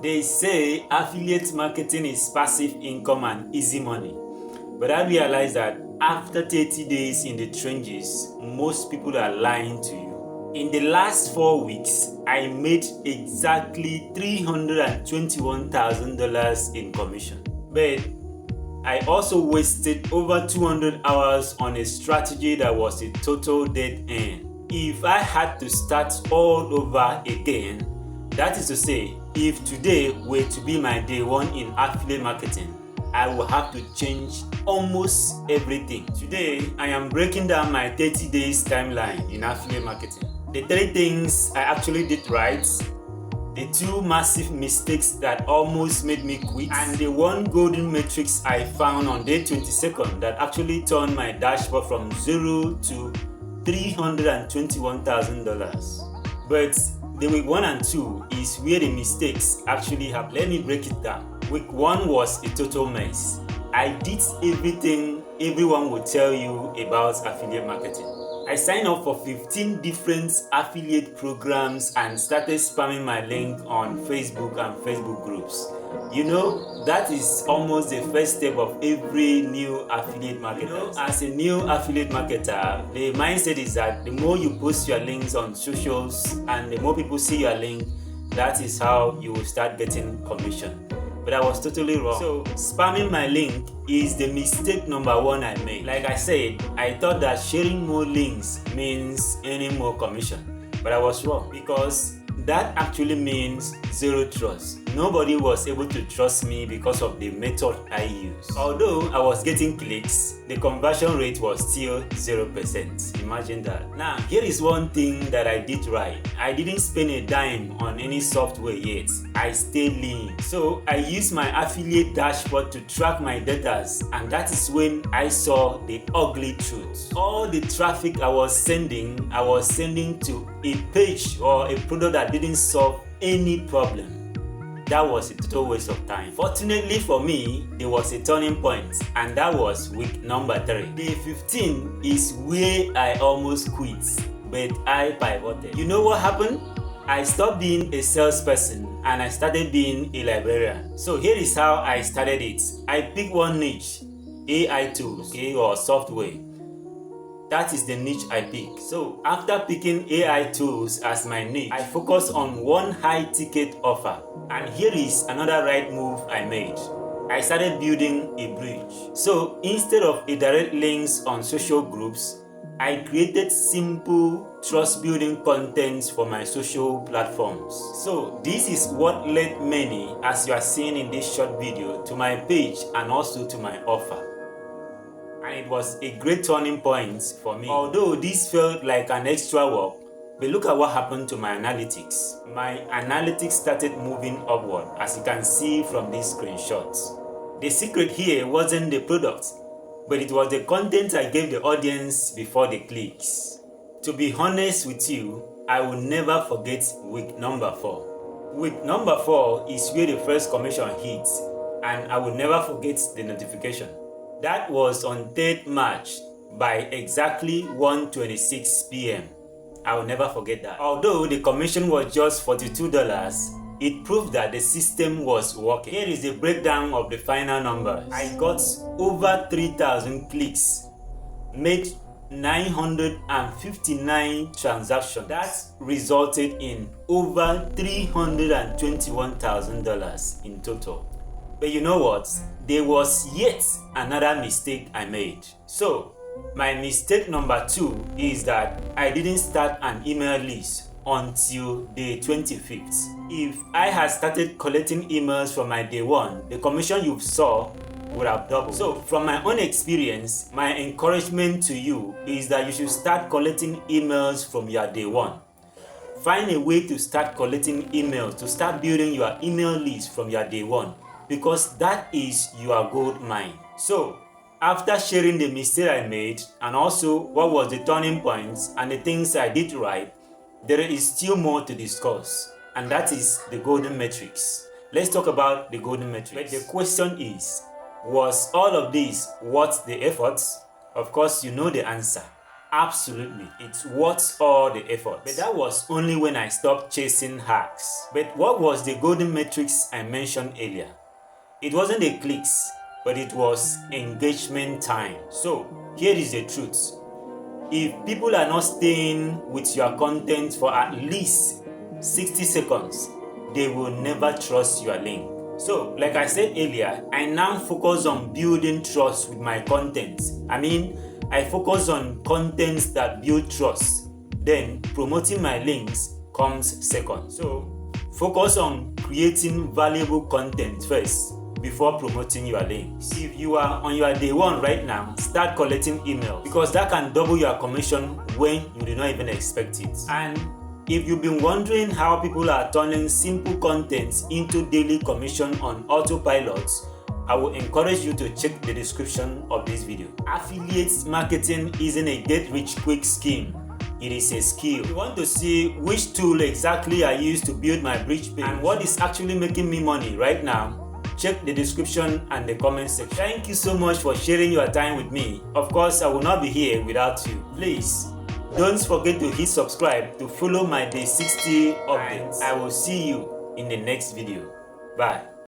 They say affiliate marketing is passive income and easy money. But I realized that after 30 days in the trenches, most people are lying to you. In the last 4 weeks, I made exactly $321,000 in commission. But I also wasted over 200 hours on a strategy that was a total dead end. If I had to start all over again, that is to say, if today were to be my day one in affiliate marketing, I will have to change almost everything. Today, I am breaking down my 30 days timeline in affiliate marketing. The 3 things I actually did right, the 2 massive mistakes that almost made me quit, and the 1 golden matrix I found on day 22nd that actually turned my dashboard from 0 to $321,000. But the week 1 and 2 is where the mistakes actually happen. Let me break it down. Week 1 was a total mess. I did everything everyone would tell you about affiliate marketing. I signed up for 15 different affiliate programs and started spamming my link on Facebook and Facebook groups. You know, that is almost the first step of every new affiliate marketer. You know, as a new affiliate marketer, the mindset is that the more you post your links on socials and the more people see your link, that is how you will start getting commission. But I was totally wrong. So spamming my link is the mistake number 1 I made. Like I said, I thought that sharing more links means earning more commission. But I was wrong, because that actually means zero trust. Nobody was able to trust me because of the method I used. Although I was getting clicks, the conversion rate was still 0%. Imagine that. Now, here is one thing that I did right. I didn't spend a dime on any software yet. I stayed lean. So I used my affiliate dashboard to track my data, and that is when I saw the ugly truth. All the traffic I was sending to a page or a product that didn't solve any problem. That was a total waste of time. Fortunately for me, there was a turning point, and that was week number 3. Day 15 is where I almost quit, but I pivoted. You know what happened? I stopped being a salesperson and I started being a librarian. So here is how I started it. I picked one niche, AI tools, or software. That is the niche I picked. So after picking AI tools as my niche, I focused on one high ticket offer. And here is another right move I made. I started building a bridge. So instead of a direct links on social groups, I created simple trust building content for my social platforms. So this is what led many, as you are seeing in this short video, to my page and also to my offer. And it was a great turning point for me. Although this felt like an extra work, but look at what happened to my analytics. My analytics started moving upward, as you can see from these screenshots. The secret here wasn't the product, but it was the content I gave the audience before the clicks. To be honest with you, I will never forget week number 4. Week number 4 is where the first commission hits, and I will never forget the notification. That was on 3rd March by exactly 1:26 p.m. I will never forget that. Although the commission was just $42, it proved that the system was working. Here is the breakdown of the final numbers. I got over 3,000 clicks, made 959 transactions. That resulted in over $321,000 in total. But you know what? There was yet another mistake I made. So, my mistake number 2 is that I didn't start an email list until day 25th. If I had started collecting emails from my day 1, the commission you saw would have doubled. So, from my own experience, my encouragement to you is that you should start collecting emails from your day 1. Find a way to start collecting emails, to start building your email list from your day 1. Because that is your gold mine. So, after sharing the mistake I made and also what was the turning points and the things I did right, there is still more to discuss, and that is the golden matrix. Let's talk about the golden matrix. But the question is, was all of this worth the efforts? Of course, you know the answer. Absolutely, it's worth all the effort. But that was only when I stopped chasing hacks. But what was the golden metrics I mentioned earlier? It wasn't the clicks, but it was engagement time. So here is the truth. If people are not staying with your content for at least 60 seconds, they will never trust your link. So, like I said earlier, I now focus on building trust with my content. I focus on contents that build trust. Then, promoting my links comes second. So, focus on creating valuable content first before promoting your links. If you are on your day one right now, start collecting emails because that can double your commission when you do not even expect it. And if you've been wondering how people are turning simple content into daily commission on autopilot, I will encourage you to check the description of this video. Affiliate marketing isn't a get-rich-quick scheme. It is a skill. If you want to see which tool exactly I use to build my bridge page and what is actually making me money right now, check the description and the comment section. Thank you so much for sharing your time with me. Of course, I will not be here without you. Please, don't forget to hit subscribe to follow my day 60 updates. I will see you in the next video. Bye.